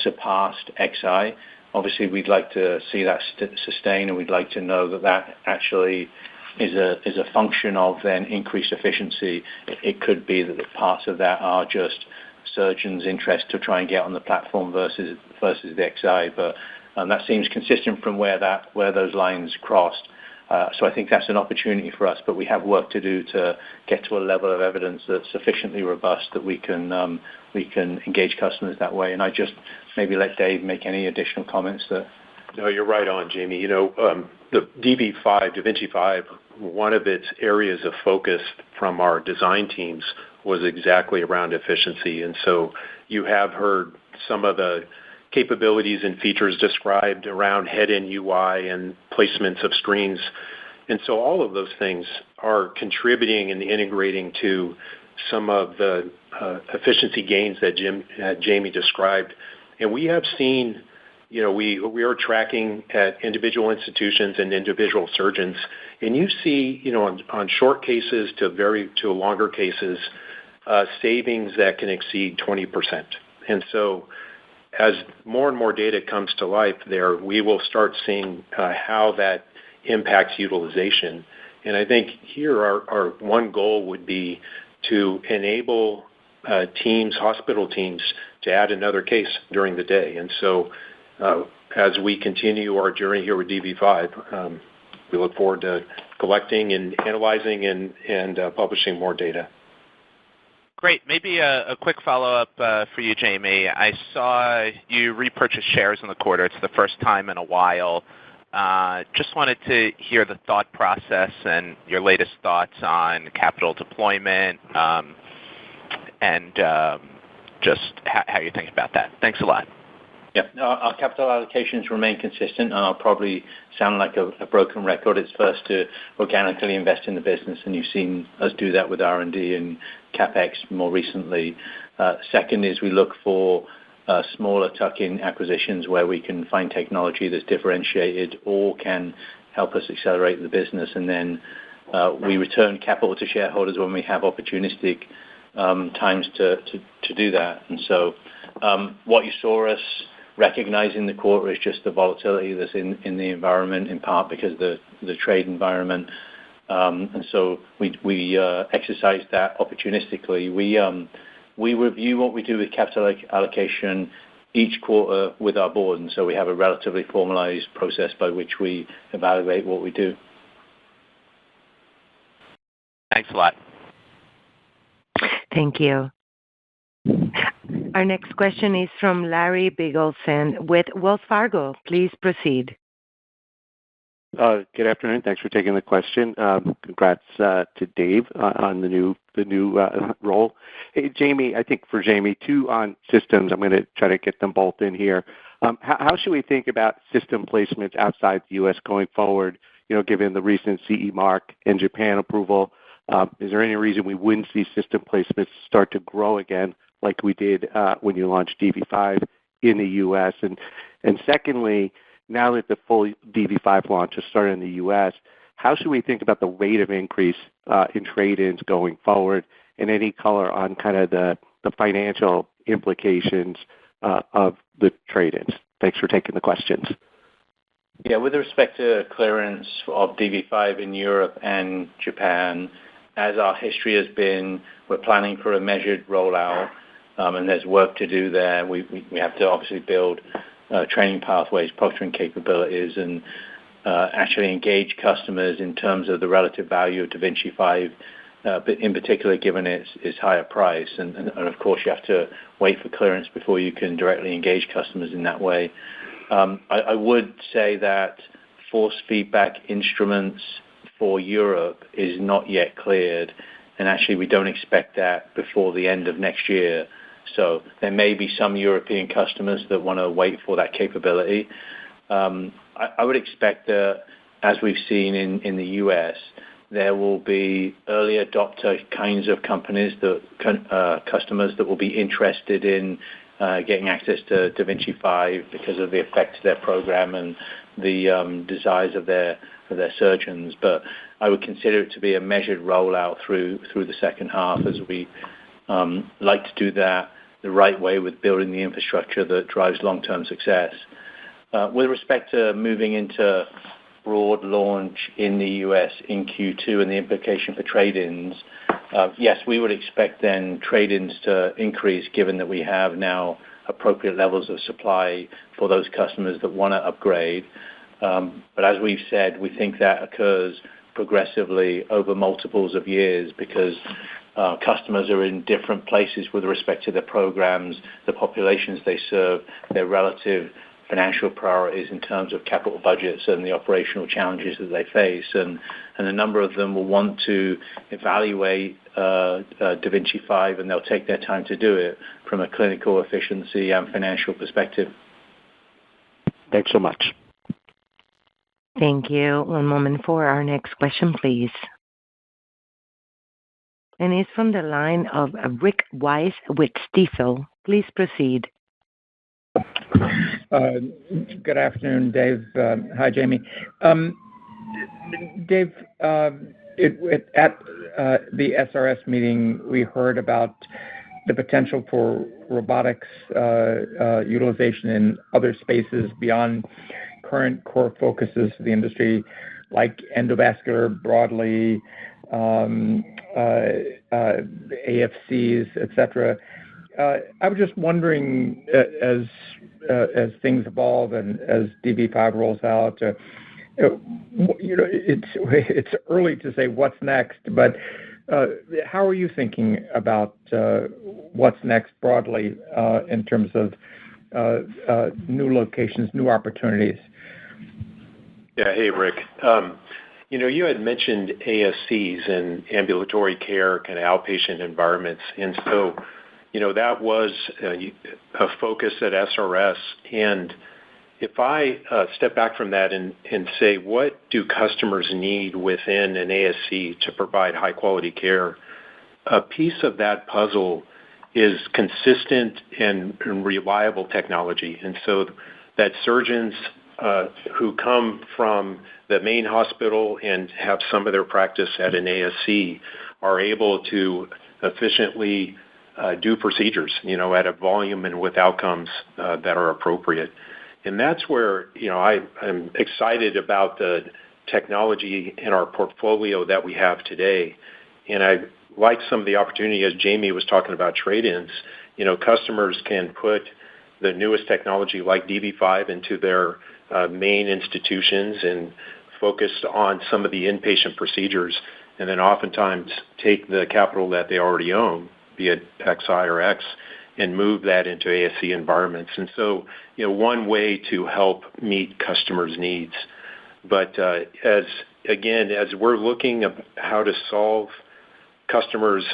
surpassed Xi. Obviously, we'd like to see that sustain, and we'd like to know that actually is a function of then increased efficiency. It could be that the parts of that are just surgeons' interest to try and get on the platform versus the Xi, but that seems consistent from where those lines crossed. So I think that's an opportunity for us, but we have work to do to get to a level of evidence that's sufficiently robust that we can engage customers that way. And I just maybe let Dave make any additional comments that. No, you're right on, Jamie. The DV5, da Vinci 5, one of its areas of focus from our design teams was exactly around efficiency. And so you have heard some of the capabilities and features described around head-in UI and placements of screens. And so all of those things are contributing and integrating to some of the efficiency gains that Jamie described. And we have seen, we are tracking at individual institutions and individual surgeons, and you see, on short cases to longer cases, savings that can exceed 20%. And so as more and more data comes to life there, we will start seeing how that impacts utilization. And I think here our one goal would be to enable hospital teams to add another case during the day. And so as we continue our journey here with DV5, we look forward to collecting and analyzing and publishing more data. Great. Maybe a quick follow-up for you, Jamie. I saw you repurchase shares in the quarter. It's the first time in a while. Just wanted to hear the thought process and your latest thoughts on capital deployment and just how you think about that. Thanks a lot. Yeah, our capital allocations remain consistent, and I'll probably sound like a broken record. It's first to organically invest in the business, and you've seen us do that with R&D and CapEx more recently. Second is we look for smaller tuck-in acquisitions where we can find technology that's differentiated or can help us accelerate the business. And then we return capital to shareholders when we have opportunistic times to do that. And so what you saw us recognize in the quarter is just the volatility that's in the environment, in part because of the trade environment. And so we exercise that opportunistically. We review what we do with capital allocation each quarter with our board, and so we have a relatively formalized process by which we evaluate what we do. Thanks a lot. Thank you. Our next question is from Larry Biegelsen with Wells Fargo. Please proceed. Good afternoon. Thanks for taking the question. Congrats to Dave on the new role. Hey, Jamie, I think for Jamie, two on systems. I'm going to try to get them both in here. How should we think about system placements outside the U.S. going forward, given the recent CE mark and Japan approval? Is there any reason we wouldn't see system placements start to grow again like we did when you launched DV5 in the U.S.? And secondly, now that the full DV5 launch has started in the U.S., how should we think about the rate of increase in trade-ins going forward, and any color on kind of the financial implications of the trade-ins? Thanks for taking the questions. Yeah, with respect to clearance of DV5 in Europe and Japan, as our history has been, we're planning for a measured rollout. and there's work to do there. We have to obviously build training pathways, proctoring capabilities, and actually engage customers in terms of the relative value of da Vinci 5, but in particular, given its higher price. And of course, you have to wait for clearance before you can directly engage customers in that way. I would say that force feedback instruments for Europe is not yet cleared, and actually we don't expect that before the end of next year. So there may be some European customers that want to wait for that capability. I would expect that, as we've seen in the US, there will be early adopter kinds of companies customers that will be interested in getting access to da Vinci 5 because of the effect of their program and the desires of their surgeons. But I would consider it to be a measured rollout through the second half, as we like to do that the right way with building the infrastructure that drives long-term success. With respect to moving into broad launch in the US in Q2 and the implication for trade-ins, yes, we would expect then trade-ins to increase, given that we have now appropriate levels of supply for those customers that want to upgrade. But as we've said, we think that occurs progressively over multiples of years because customers are in different places with respect to their programs, the populations they serve, their relative financial priorities in terms of capital budgets and the operational challenges that they face. And a number of them will want to evaluate da Vinci 5, and they'll take their time to do it from a clinical efficiency and financial perspective. Thanks so much. Thank you. One moment for our next question, please. And it's from the line of Rick Wise with Stifel. Please proceed. Good afternoon, Dave. Hi, Jamie. Dave, at the SRS meeting, we heard about the potential for robotics utilization in other spaces beyond current core focuses of the industry, like endovascular broadly, AFCs, etc. I was just wondering, as things evolve and as DV5 rolls out, it's early to say what's next, but how are you thinking about what's next broadly in terms of new locations, new opportunities? Yeah, hey, Rick. You had mentioned ASCs and ambulatory care, kind of outpatient environments, and so that was a focus at SRS. And if I step back from that and say, what do customers need within an ASC to provide high-quality care, a piece of that puzzle is consistent and reliable technology. And so that surgeons who come from the main hospital and have some of their practice at an ASC are able to efficiently do procedures, at a volume and with outcomes that are appropriate. And that's where, I'm excited about the technology in our portfolio that we have today. And I like some of the opportunity, as Jamie was talking about trade-ins. Customers can put the newest technology like DV5 into their main institutions and focus on some of the inpatient procedures, and then oftentimes take the capital that they already own, be it Xi or X, and move that into ASC environments. And so, one way to help meet customers' needs. But as we're looking at how to solve customers'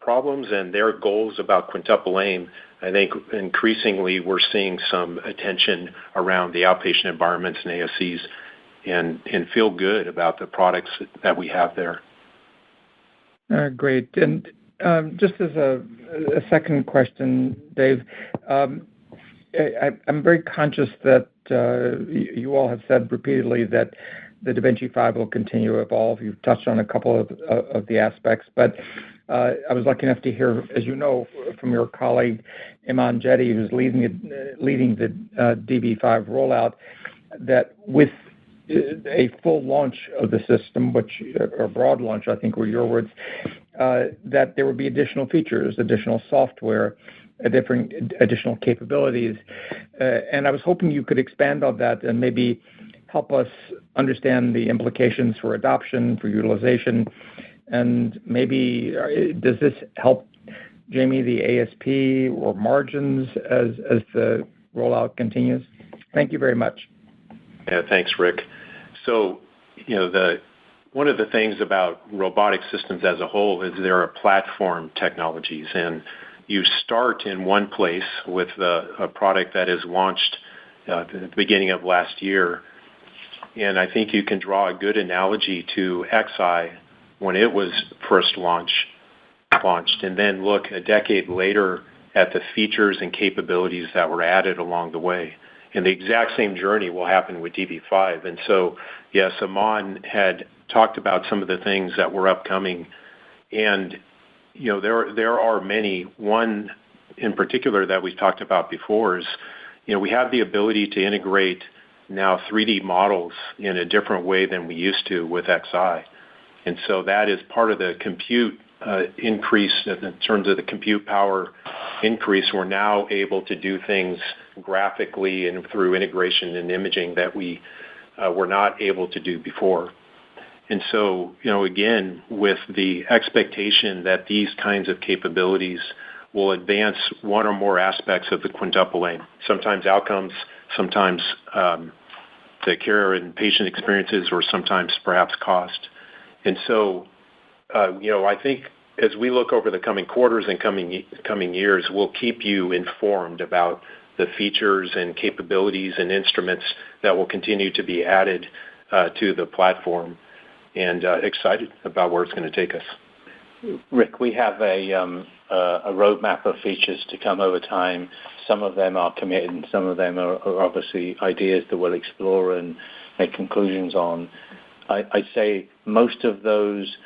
problems and their goals about quintuple aim, I think increasingly we're seeing some attention around the outpatient environments and ASCs, and feel good about the products that we have there. Great. And just as a second question, Dave, I'm very conscious that you all have said repeatedly that the da Vinci 5 will continue to evolve. You've touched on a couple of the aspects, but I was lucky enough to hear, as you know, from your colleague Iman Jetty, who's leading the DV5 rollout, that with a full launch of the system, or broad launch, I think were your words, that there would be additional features, additional software different additional capabilities. And I was hoping you could expand on that and maybe help us understand the implications for adoption, for utilization, and maybe does this help, Jamie, the ASP or margins as the rollout continues? Thank you very much. Yeah, thanks, Rick. So, one of the things about robotic systems as a whole is there are platform technologies, and you start in one place with a product that is launched at the beginning of last year. And I think you can draw a good analogy to XI when it was first launched, and then look a decade later at the features and capabilities that were added along the way. And the exact same journey will happen with DV5. And so, yes, Aman had talked about some of the things that were upcoming. And, there are many. One in particular that we've talked about before is, we have the ability to integrate now 3D models in a different way than we used to with XI. And so that is part of the compute increase in terms of the compute power increase. We're now able to do things graphically and through integration and imaging that we were not able to do before. And so, again, with the expectation that these kinds of capabilities will advance one or more aspects of the quintuple aim, sometimes outcomes, sometimes the care and patient experiences, or sometimes perhaps cost. And so, I think as we look over the coming quarters and coming years, we'll keep you informed about the features and capabilities and instruments that will continue to be added to the platform, and excited about where it's going to take us. Rick, we have a roadmap of features to come over time. Some of them are committed, and some of them are obviously ideas that we'll explore and make conclusions on. I'd say most of those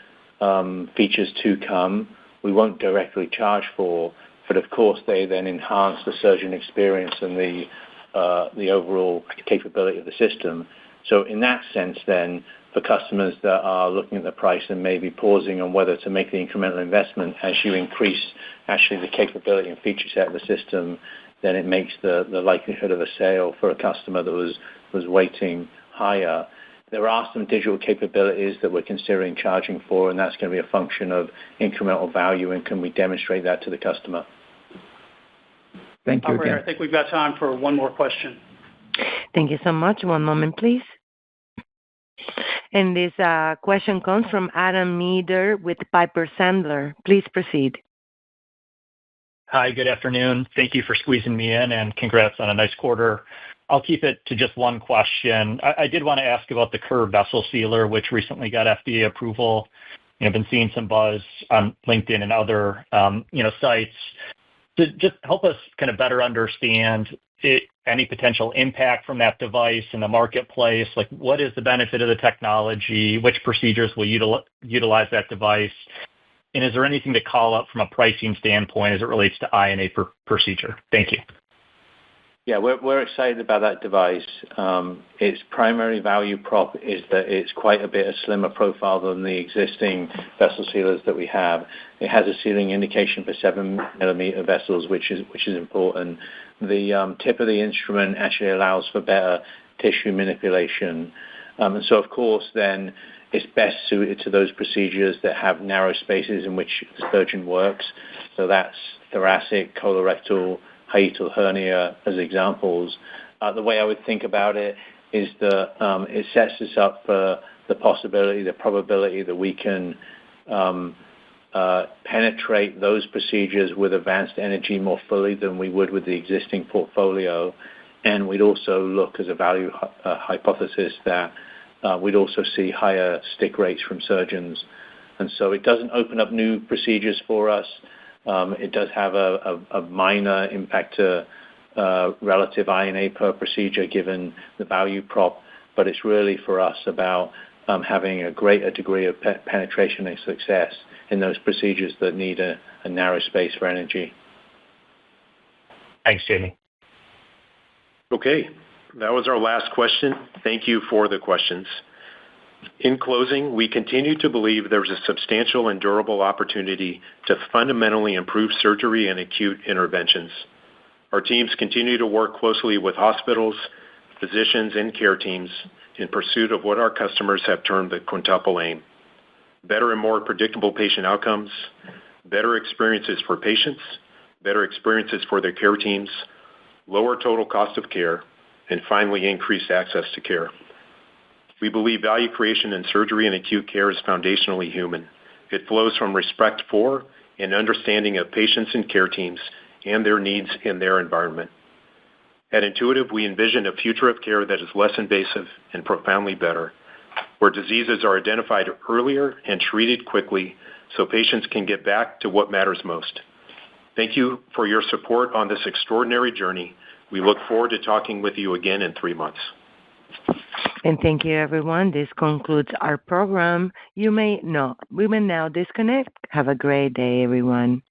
features to come, we won't directly charge for, but of course they then enhance the surgeon experience and the overall capability of the system. So in that sense, then, for customers that are looking at the price and maybe pausing on whether to make the incremental investment, as you increase actually the capability and feature set of the system, then it makes the likelihood of a sale for a customer that was waiting higher. There are some digital capabilities that we're considering charging for, and that's going to be a function of incremental value, and can we demonstrate that to the customer? Thank you again. Operator, I think we've got time for one more question. Thank you so much. One moment, please. And this question comes from Adam Maeder with Piper Sandler. Please proceed. Hi, good afternoon. Thank you for squeezing me in, and congrats on a nice quarter. I'll keep it to just one question. I did want to ask about the curved vessel sealer, which recently got FDA approval. I've been seeing some buzz on LinkedIn and other sites. To just help us kind of better understand any potential impact from that device in the marketplace, like what is the benefit of the technology, which procedures will utilize that device, and is there anything to call out from a pricing standpoint as it relates to INA per procedure? Thank you. Yeah, we're excited about that device. Its primary value prop is that it's quite a bit a slimmer profile than the existing vessel sealers that we have. It has a sealing indication for 7mm vessels, which is important. The tip of the instrument actually allows for better tissue manipulation. And so, of course, then it's best suited to those procedures that have narrow spaces in which the surgeon works. So that's thoracic, colorectal, hiatal hernia as examples. The way I would think about it is that it sets us up for the possibility, the probability that we can penetrate those procedures with advanced energy more fully than we would with the existing portfolio. And we'd also look as a value hypothesis that we'd also see higher stick rates from surgeons. And so it doesn't open up new procedures for us. It does have a minor impact to relative INA per procedure given the value prop, but it's really for us about having a greater degree of penetration and success in those procedures that need a narrow space for energy. Thanks, Jamie. Okay, that was our last question. Thank you for the questions. In closing, we continue to believe there's a substantial and durable opportunity to fundamentally improve surgery and acute interventions. Our teams continue to work closely with hospitals, physicians, and care teams in pursuit of what our customers have termed the quintuple aim: better and more predictable patient outcomes, better experiences for patients, better experiences for their care teams, lower total cost of care, and finally, increased access to care. We believe value creation in surgery and acute care is foundationally human. It flows from respect for and understanding of patients and care teams and their needs in their environment. At Intuitive, we envision a future of care that is less invasive and profoundly better, where diseases are identified earlier and treated quickly so patients can get back to what matters most. Thank you for your support on this extraordinary journey. We look forward to talking with you again in 3 months. And thank you, everyone. This concludes our program. We may now disconnect. Have a great day, everyone.